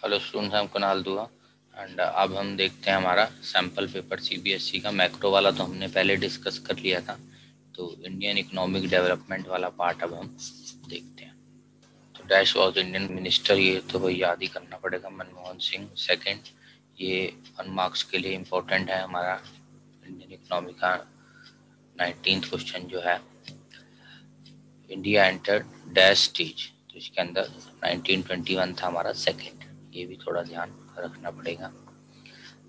Hello students, हम कुणाल दुआ and अब हम देखते हैं हमारा सैम्पल पेपर सीबीएसई का। मैक्रो वाला तो हमने पहले डिस्कस कर लिया था, तो इंडियन इकोनॉमिक डेवलपमेंट वाला पार्ट अब हम देखते हैं। तो डैश वॉज इंडियन मिनिस्टर, ये तो भाई याद ही करना पड़ेगा, मनमोहन सिंह। सेकंड, ये 1 मार्क्स के लिए इम्पोर्टेंट है हमारा इंडियन इकोनॉमी का 19th क्वेश्चन जो है, इंडिया एंटर डैश स्टेज, तो इसके अंदर 1921 था हमारा सेकंड, ये भी थोड़ा ध्यान रखना पड़ेगा।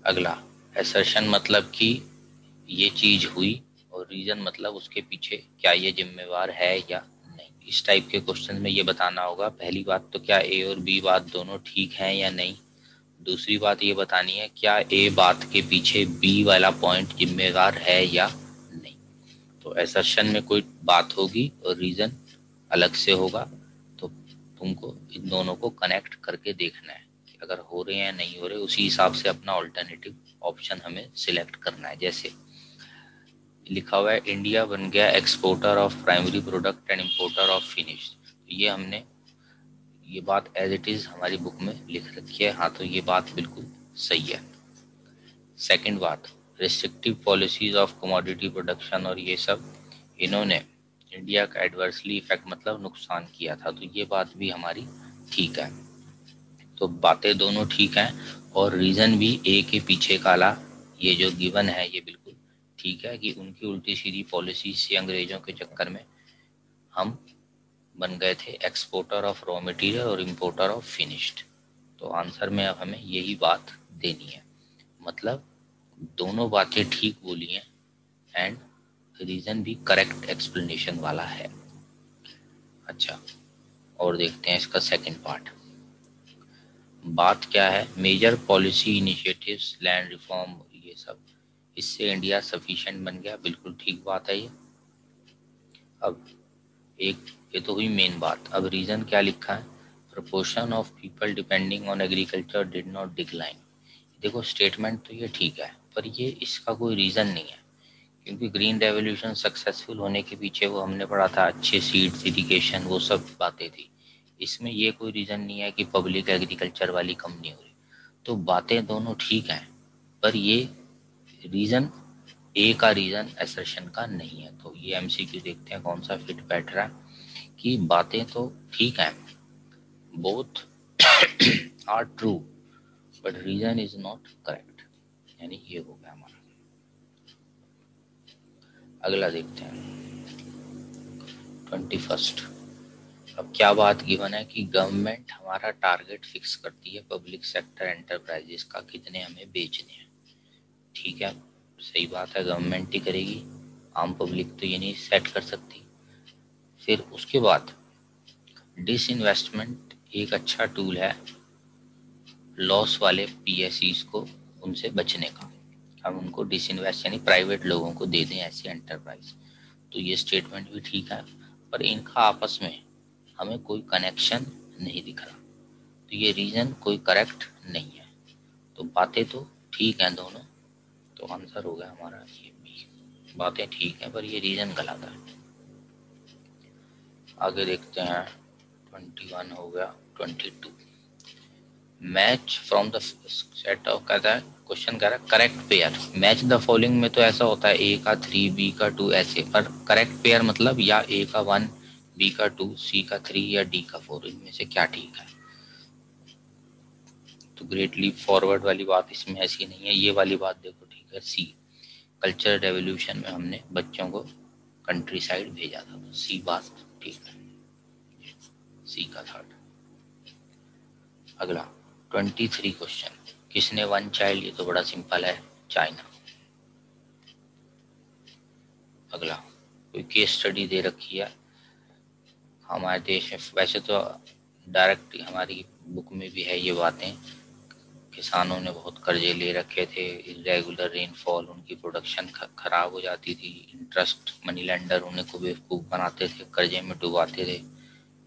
अगला, एसर्शन मतलब कि ये चीज हुई, और रीजन मतलब उसके पीछे क्या ये जिम्मेवार है या नहीं। इस टाइप के क्वेश्चन में ये बताना होगा, पहली बात तो क्या ए और बी बात दोनों ठीक है या नहीं। दूसरी बात ये बतानी है क्या ए बात के पीछे बी वाला पॉइंट जिम्मेवार है या नहीं। तो एसर्शन में कोई बात होगी और रीजन अलग से होगा, तो तुमको इन दोनों को कनेक्ट करके देखना है कि अगर हो रहे हैं नहीं हो रहे, उसी हिसाब से अपना ऑल्टरनेटिव ऑप्शन हमें सिलेक्ट करना है। जैसे लिखा हुआ है इंडिया बन गया exporter of primary product and importer of finish, तो ये हमने ये बात एज इट इज हमारी बुक में लिख रखी है। हाँ, तो ये बात बिल्कुल सही है। सेकंड बात, restrictive policies of commodity production और ये सब, इन्होंने इंडिया का एडवर्सली इफेक्ट मतलब नुकसान किया था, तो ये बात भी हमारी ठीक है। तो बातें दोनों ठीक हैं और रीजन भी ए के पीछे काला, ये जो गिवन है ये बिल्कुल ठीक है कि उनकी उल्टी सीधी पॉलिसी से अंग्रेजों के चक्कर में हम बन गए थे एक्सपोर्टर ऑफ रॉ मटेरियल और इंपोर्टर ऑफ फिनिश्ड। तो आंसर में अब हमें यही बात देनी है, मतलब दोनों बातें ठीक बोली हैं एंड रीजन भी करेक्ट एक्सप्लेनेशन वाला है। अच्छा, और देखते हैं इसका सेकंड पार्ट। बात क्या है, major policy initiatives land reform ये सब, इससे इंडिया सफिशिएंट बन गया, बिल्कुल ठीक बात है ये। अब एक, ये तो हुई मेन बात। अब रीजन क्या लिखा है, proportion of people depending on agriculture did not decline. देखो स्टेटमेंट तो ये ठीक है, पर ये इसका कोई रीजन नहीं है, क्योंकि ग्रीन रेवोल्यूशन सक्सेसफुल होने के पीछे वो हमने पढ़ा था अच्छे सीड्स, इरिगेशन, वो सब बातें थी। इसमें ये कोई रीजन नहीं है कि पब्लिक एग्रीकल्चर वाली कम नहीं हो रही। तो बातें दोनों ठीक हैं, पर ये रीजन ए का रीजन असर्शन का नहीं है। तो ये एमसीक्यू देखते हैं कौन सा फिट बैठ रहा है कि बातें तो ठीक हैं, both are true but reason is not correct, यानी ये हो गया हमारा। अगला देखते हैं 21st। अब क्या बात गिवन है कि गवर्नमेंट हमारा टारगेट फिक्स करती है पब्लिक सेक्टर एंटरप्राइजेस का, कितने हमें बेचने हैं। ठीक है, सही बात है, गवर्नमेंट ही करेगी, आम पब्लिक तो ये नहीं सेट कर सकती। फिर उसके बाद डिसइन्वेस्टमेंट एक अच्छा टूल है लॉस वाले पीएसईज को उनसे बचने का। हम उनको डिसइन्वेस्ट यानी प्राइवेट लोगों को दे दें ऐसी एंटरप्राइज, तो ये स्टेटमेंट भी ठीक है, पर इनका आपस में हमें कोई कनेक्शन नहीं दिख रहा, तो ये रीजन कोई करेक्ट नहीं है। तो बातें तो ठीक हैं दोनों, तो आंसर हो गया हमारा ये बी। बातें ठीक हैं पर ये रीजन गलत है। आगे देखते हैं 21 हो गया 22। Match from the set of, कहता है क्वेश्चन कह रहा है correct pair match the following में, तो ऐसा होता है ए का 3 बी का 2 ऐसे, पर करेक्ट पेयर मतलब या ए का 1 बी का 2 सी का 3 या डी का 4, इनमें से क्या ठीक है। तो ग्रेट लीप फॉरवर्ड वाली बात इसमें ऐसी नहीं है, ये वाली बात देखो ठीक है। सी, कल्चरल रेवोल्यूशन में हमने बच्चों को कंट्री साइड भेजा था, तो सी बात ठीक है, सी का थर्ड। अगला 23 क्वेश्चन, किसने वन चाइल्ड, ये तो बड़ा सिंपल है, चाइना। अगला, कोई केस स्टडी दे रखी है हमारे देश में, वैसे तो डायरेक्ट हमारी बुक में भी है ये बातें, किसानों ने बहुत कर्जे ले रखे थे, इरेगुलर रेनफॉल, उनकी प्रोडक्शन खराब हो जाती थी, इंटरेस्ट मनी लेंडर उन्हें को बेवकूफ़ बनाते थे, कर्जे में डुबाते थे,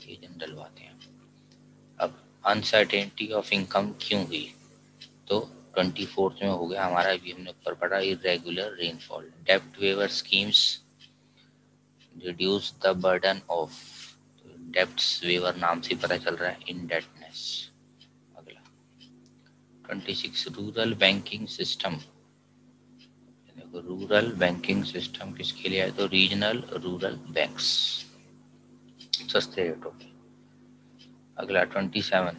ये जनरल बातें हैं। अब अनसर्टेनिटी ऑफ इनकम क्यों हुई, तो 24th में हो गया हमारा, अभी हमने ऊपर पढ़ा, इरेगुलर रेनफॉल। डेब्ट waiver schemes reduce the burden of, debts waiver नाम से पता चल रहा है इनडेटनेस। अगला 26 रूरल बैंकिंग सिस्टम। देखो रूरल बैंकिंग सिस्टम किसके लिए है, तो रीजनल रूरल बैंक्स, सस्ते रेटों पे। अगला 27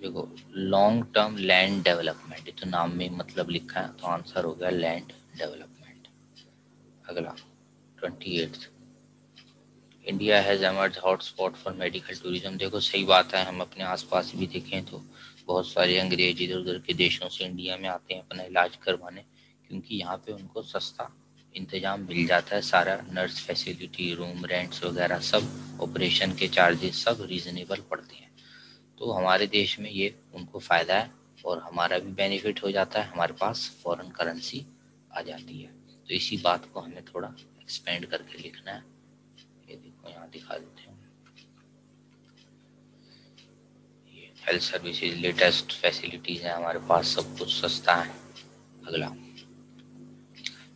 देखो लॉन्ग टर्म लैंड डेवलपमेंट, तो नाम में मतलब लिखा है तो आंसर हो गया लैंड डेवलपमेंट। अगला 28 India has emerge hotspot for medical tourism. देखो सही बात है, हम अपने आसपास भी देखें तो बहुत सारे अंग्रेज इधर उधर के देशों से इंडिया में आते हैं अपना इलाज करवाने, क्योंकि यहाँ पे उनको सस्ता इंतजाम मिल जाता है, सारा नर्स फैसिलिटी, रूम रेंट्स वगैरह सब, ऑपरेशन के चार्जेस सब रीजनेबल पड़ते हैं। तो हमारे देश में ये उनको फ़ायदा है और हमारा भी बेनिफिट हो जाता है, हमारे पास फॉरेन करेंसी आ जाती है। तो इसी बात को हमें थोड़ा एक्सपेंड करके लिखना है। ये देखो यहाँ दिखा देते हैं, ये हेल्थ सर्विसेज लेटेस्ट फैसिलिटीज़ हैं हमारे पास, सब कुछ सस्ता है। अगला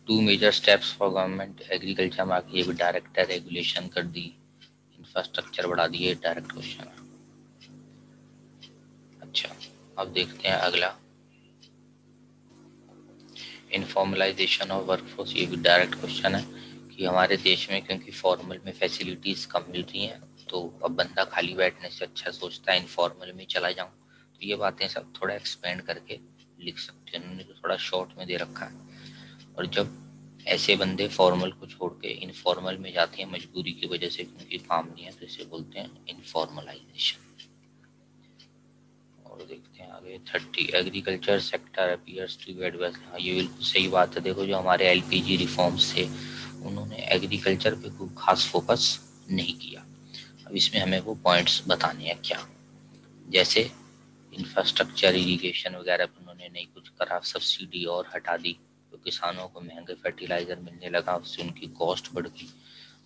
2 major steps for government agriculture market, ये भी डायरेक्ट रेगुलेशन कर दी, इंफ्रास्ट्रक्चर बढ़ा दिए, डायरेक्ट क्वेश्चन है। अच्छा अब देखते हैं अगला इनफॉर्मलाइजेशन ऑफ वर्कफोर्स, ये भी डायरेक्ट क्वेश्चन है कि हमारे देश में क्योंकि फॉर्मल में फैसिलिटीज़ कम मिल रही हैं तो अब बंदा खाली बैठने से अच्छा सोचता है इनफॉर्मल में चला जाऊं। तो ये बातें सब थोड़ा एक्सपेंड करके लिख सकते हैं, उन्होंने तो थोड़ा शॉर्ट में दे रखा है। और जब ऐसे बंदे फॉर्मल को छोड़ के इनफॉर्मल में जाते हैं मजबूरी की वजह से, क्योंकि काम नहीं है, तो इसे बोलते हैं इनफॉर्मलाइजेशन। और देखते हैं आगे 30 agriculture sector appears to be adverse. हाँ ये बिल्कुल सही बात है, देखो जो हमारे एलपीजी रिफॉर्म्स थे उन्होंने एग्रीकल्चर पे कोई खास फोकस नहीं किया। अब इसमें हमें वो पॉइंट्स बताने हैं क्या, जैसे इंफ्रास्ट्रक्चर इरिगेशन वगैरह पे उन्होंने नहीं कुछ करा, सब्सिडी और हटा दी, तो किसानों को महंगे फर्टिलाइजर मिलने लगा, उससे उनकी कॉस्ट बढ़ गई।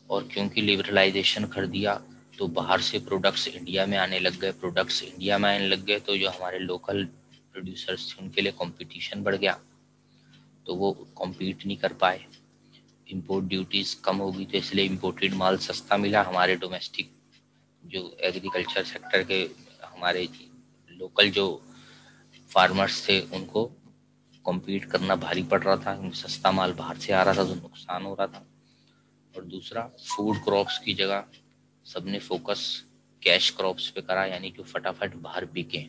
और क्योंकि लिबरलाइजेशन कर दिया तो बाहर से प्रोडक्ट्स इंडिया में आने लग गए, प्रोडक्ट्स इंडिया में आने लग गए तो जो हमारे लोकल प्रोड्यूसर्स थे उनके लिए कंपटीशन बढ़ गया, तो वो कॉम्पीट नहीं कर पाए, इंपोर्ट ड्यूटीज कम हो गई, तो इसलिए इंपोर्टेड माल सस्ता मिला, हमारे डोमेस्टिक जो एग्रीकल्चर सेक्टर के हमारे लोकल जो फार्मर्स थे उनको कॉम्पीट करना भारी पड़ रहा था, क्योंकि सस्ता माल बाहर से आ रहा था तो नुकसान हो रहा था। और दूसरा फूड क्रॉप्स की जगह सबने फोकस कैश क्रॉप्स पे करा, यानी जो फटाफट बाहर बिके,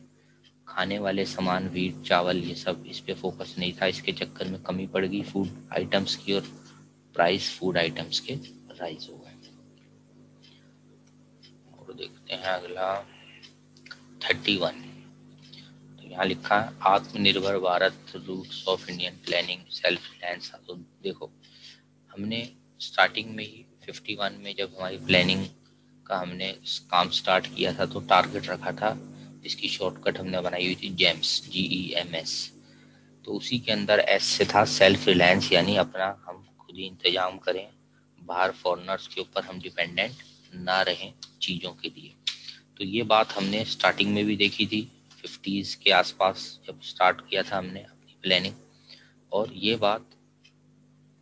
खाने वाले सामान वीट चावल ये सब इस पे फोकस नहीं था, इसके चक्कर में कमी पड़ गई फूड आइटम्स की और प्राइस फूड आइटम्स के राइज हो गए। और देखते हैं अगला 31, तो यहाँ लिखा है आत्मनिर्भर Bharat roots of Indian planning self reliance. तो देखो हमने स्टार्टिंग में ही 51 में जब हमारी प्लानिंग का हमने काम स्टार्ट किया था तो टारगेट रखा था जिसकी शॉर्टकट हमने बनाई हुई थी जेम्स, GEMS। तो उसी के अंदर एस से था सेल्फ रिलायंस, यानी अपना हम खुद ही इंतजाम करें, बाहर फॉरेनर्स के ऊपर हम डिपेंडेंट ना रहें चीज़ों के लिए। तो ये बात हमने स्टार्टिंग में भी देखी थी 50s के आसपास जब स्टार्ट किया था हमने अपनी प्लानिंग, और ये बात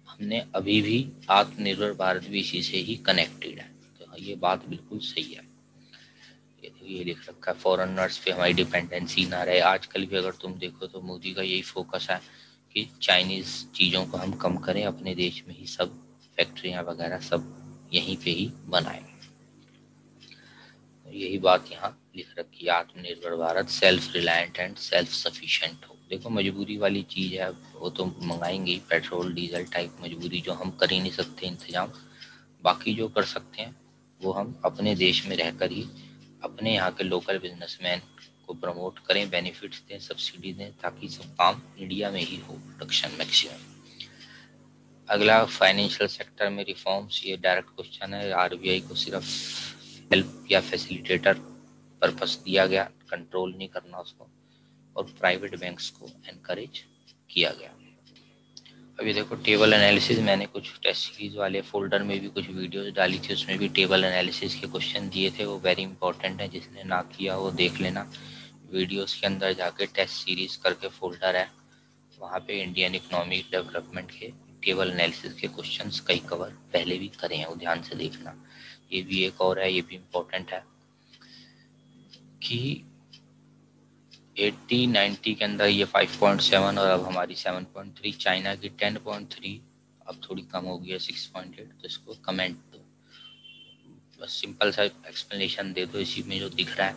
हमने अभी भी आत्मनिर्भर भारत भी इसी से ही कनेक्टेड है। तो ये बात बिल्कुल सही है। ये लिख रखा है फॉरेनर्स पे हमारी डिपेंडेंसी ना रहे। आजकल भी अगर तुम देखो तो मोदी का यही फोकस है कि चाइनीज चीज़ों को हम कम करें, अपने देश में ही सब फैक्ट्रियाँ वगैरह सब यहीं पे ही बनाएं। यही बात यहाँ लिख रखी है, आत्मनिर्भर Bharat self reliant and self sufficient हो। देखो मजबूरी वाली चीज़ है, वो तो मंगाएंगे ही, पेट्रोल डीजल टाइप मजबूरी जो हम कर ही नहीं सकते इंतजाम। बाकी जो कर सकते हैं वो हम अपने देश में रहकर ही अपने यहाँ के लोकल बिजनेसमैन को प्रमोट करें, बेनिफिट्स दें, सब्सिडी दें, ताकि सब काम इंडिया में ही हो, प्रोडक्शन मैक्सिमम। अगला फाइनेंशियल सेक्टर में रिफॉर्म्स, ये डायरेक्ट क्वेश्चन है। आरबीआई को सिर्फ हेल्प या फैसिलिटेटर पर्पस दिया गया, कंट्रोल नहीं करना उसको, और प्राइवेट बैंक्स को एनकरेज किया गया। अभी देखो टेबल एनालिसिस, मैंने कुछ टेस्ट सीरीज वाले फोल्डर में भी कुछ वीडियोस डाली थी, उसमें भी टेबल एनालिसिस के क्वेश्चन दिए थे, वो वेरी इंपॉर्टेंट है, जिसने ना किया वो देख लेना। वीडियोस के अंदर जाके टेस्ट सीरीज करके फोल्डर है, वहाँ पे इंडियन इकोनॉमिक डेवलपमेंट के टेबल एनालिसिस के क्वेश्चंस कई कवर पहले भी करे हैं, वो ध्यान से देखना। ये भी एक और है, ये भी इम्पोर्टेंट है कि 80-90 के अंदर ये 5.7 और अब हमारी 7.3, चाइना की 10.3, अब थोड़ी कम हो गई है 6.8। तो इसको कमेंट दो, बस सिंपल सा एक्सप्लेनेशन दे दो इसी में जो दिख रहा है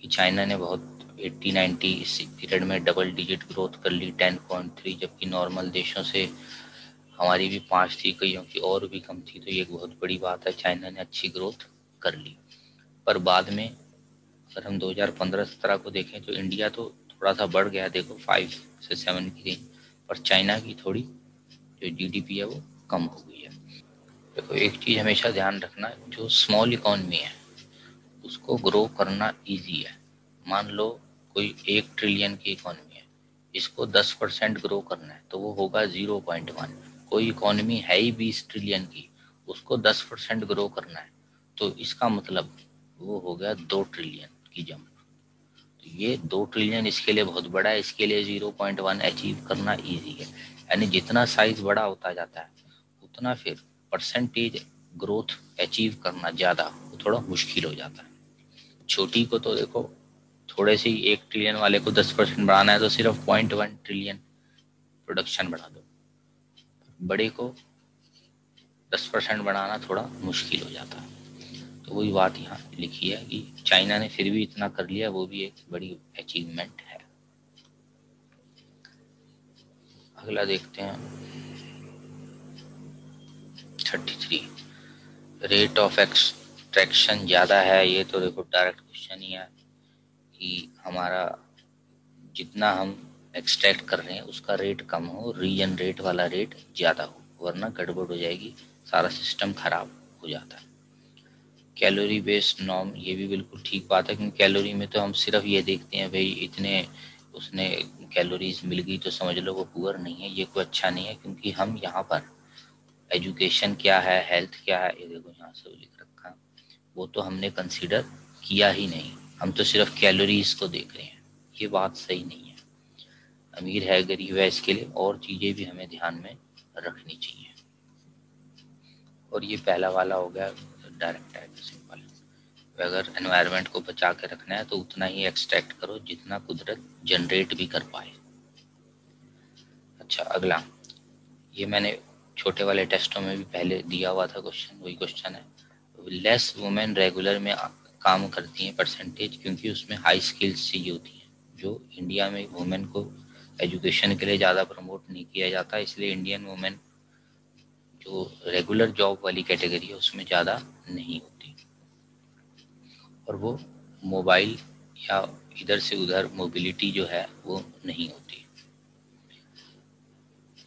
कि चाइना ने बहुत 80-90 इस पीरियड में डबल डिजिट ग्रोथ कर ली 10.3, जबकि नॉर्मल देशों से हमारी भी 5 थी, कईयों की और भी कम थी। तो ये एक बहुत बड़ी बात है, चाइना ने अच्छी ग्रोथ कर ली। पर बाद में अगर हम 2015-17 को देखें तो इंडिया तो थोड़ा सा बढ़ गया, देखो 5 से 7 की रेंज, पर चाइना की थोड़ी जो जीडीपी है वो कम हो गई है। देखो एक चीज़ हमेशा ध्यान रखना, जो स्मॉल इकॉनमी है उसको ग्रो करना इजी है। मान लो कोई 1 ट्रिलियन की इकॉनमी है, इसको 10% ग्रो करना है तो वो होगा 0.1। कोई इकॉनमी है ही 20 ट्रिलियन की, उसको 10% ग्रो करना है तो इसका मतलब वो हो गया 2 ट्रिलियन की जंप। तो ये 2 ट्रिलियन इसके लिए बहुत बड़ा है, इसके लिए 0.1 अचीव करना इजी है। यानी जितना साइज बड़ा होता जाता है उतना फिर परसेंटेज ग्रोथ अचीव करना ज़्यादा वो थोड़ा मुश्किल हो जाता है। छोटी को तो देखो, थोड़े से ही 1 ट्रिलियन वाले को 10% बढ़ाना है तो सिर्फ 0.1 ट्रिलियन प्रोडक्शन बढ़ा दो, बड़े को 10% बढ़ाना थोड़ा मुश्किल हो जाता है। तो वही बात यहाँ लिखी है कि चाइना ने फिर भी इतना कर लिया, वो भी एक बड़ी अचीवमेंट है। अगला देखते हैं 33, रेट ऑफ एक्सट्रैक्शन ज़्यादा है। ये तो देखो डायरेक्ट क्वेश्चन ही है कि हमारा जितना हम एक्सट्रैक्ट कर रहे हैं उसका रेट कम हो, रीजन रेट वाला रेट ज़्यादा हो, वरना गड़बड़ हो जाएगी, सारा सिस्टम खराब हो जाता है। कैलोरी बेस्ड नॉर्म, ये भी बिल्कुल ठीक बात है, क्योंकि कैलोरी में तो हम सिर्फ ये देखते हैं भाई इतने उसने कैलोरीज मिल गई तो समझ लो वो पुअर नहीं है, ये कोई अच्छा नहीं है। क्योंकि हम यहाँ पर एजुकेशन क्या है, हेल्थ क्या है, ये देखो यहाँ से लिख रखा है, वो तो हमने कंसीडर किया ही नहीं। हम तो सिर्फ कैलोरीज को देख रहे हैं, ये बात सही नहीं है। अमीर है गरीब है इसके लिए और चीज़ें भी हमें ध्यान में रखनी चाहिए। और ये पहला वाला हो गया डायरेक्ट है, सिंपल। अगर एनवायरनमेंट को बचा के रखना है तो उतना ही एक्सट्रैक्ट करो जितना कुदरत जनरेट भी कर पाए। अच्छा अगला, ये मैंने छोटे वाले टेस्टों में भी पहले दिया हुआ था क्वेश्चन, वही क्वेश्चन है। लेस वुमेन रेगुलर में काम करती हैं परसेंटेज, क्योंकि उसमें हाई स्किल्स चाहिए होती हैं, जो इंडिया में वुमेन को एजुकेशन के लिए ज़्यादा प्रमोट नहीं किया जाता, इसलिए इंडियन वुमेन जो रेगुलर जॉब वाली कैटेगरी है उसमें ज़्यादा नहीं होती, और वो मोबाइल या इधर से उधर मोबिलिटी जो है वो नहीं होती,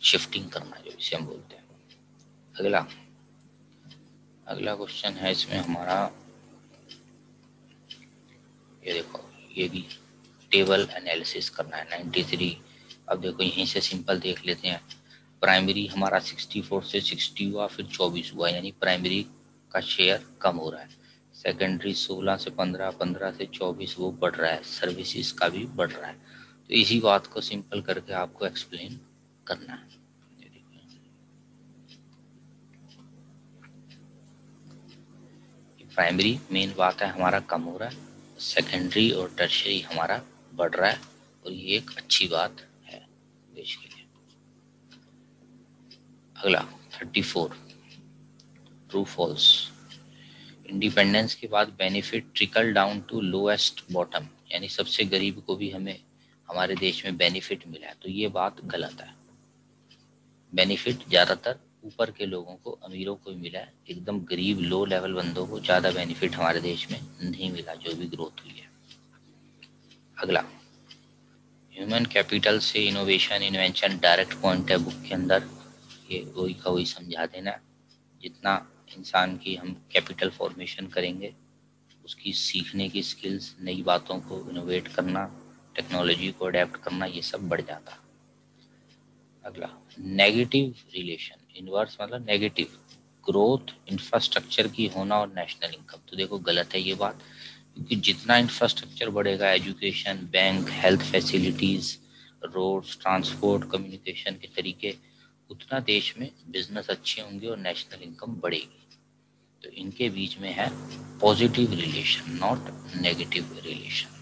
शिफ्टिंग करना जो इसे हम बोलते हैं। अगला अगला क्वेश्चन है इसमें हमारा, ये देखो ये भी टेबल एनालिसिस करना है 93। अब देखो यहीं से सिंपल देख लेते हैं। प्राइमरी हमारा 64 से 60 हुआ, फिर 24 हुआ, यानी प्राइमरी का शेयर कम हो रहा है। सेकेंडरी 16 से 15, 15 से 24 वो बढ़ रहा है, सर्विसेज का भी बढ़ रहा है। तो इसी बात को सिंपल करके आपको एक्सप्लेन करना है। प्राइमरी मेन बात है हमारा कम हो रहा है, सेकेंडरी और टर्शियरी हमारा बढ़ रहा है, और ये एक अच्छी बात है देश के लिए। अगला 34, ट्रू फॉल्स। इंडिपेंडेंस के बाद benefit trickle down to lowest bottom, यानी सबसे गरीब को भी हमें हमारे देश में बेनिफिट मिला है, तो ये बात गलत है। बेनिफिट ज़्यादातर ऊपर के लोगों को, अमीरों को मिला है, एकदम गरीब लो लेवल बंदों को ज़्यादा बेनिफिट हमारे देश में नहीं मिला जो भी ग्रोथ हुई है। अगला, ह्यूमन कैपिटल से इनोवेशन इन्वेंशन डायरेक्ट पॉइंट है बुक के अंदर, ये वही का वही समझा देना। जितना इंसान की हम कैपिटल फॉर्मेशन करेंगे, उसकी सीखने की स्किल्स, नई बातों को इनोवेट करना, टेक्नोलॉजी को अडेप्ट करना, ये सब बढ़ जाता। अगला, नेगेटिव रिलेशन, इनवर्स मतलब नेगेटिव, ग्रोथ इंफ्रास्ट्रक्चर की होना और नेशनल इनकम। तो देखो गलत है ये बात, क्योंकि जितना इंफ्रास्ट्रक्चर बढ़ेगा, education, bank, health facilities, roads, transport, communication के तरीके, उतना देश में बिजनेस अच्छे होंगे और नेशनल इनकम बढ़ेगी। तो इनके बीच में है positive relation, not negative relation.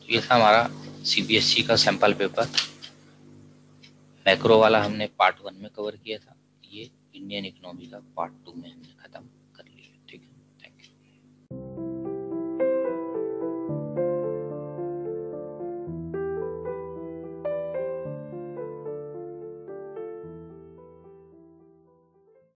ये था हमारा सीबीएसई का सैंपल पेपर। मैक्रो वाला हमने पार्ट 1 में कवर किया था, ये इंडियन इकोनॉमी का पार्ट 2 में हमने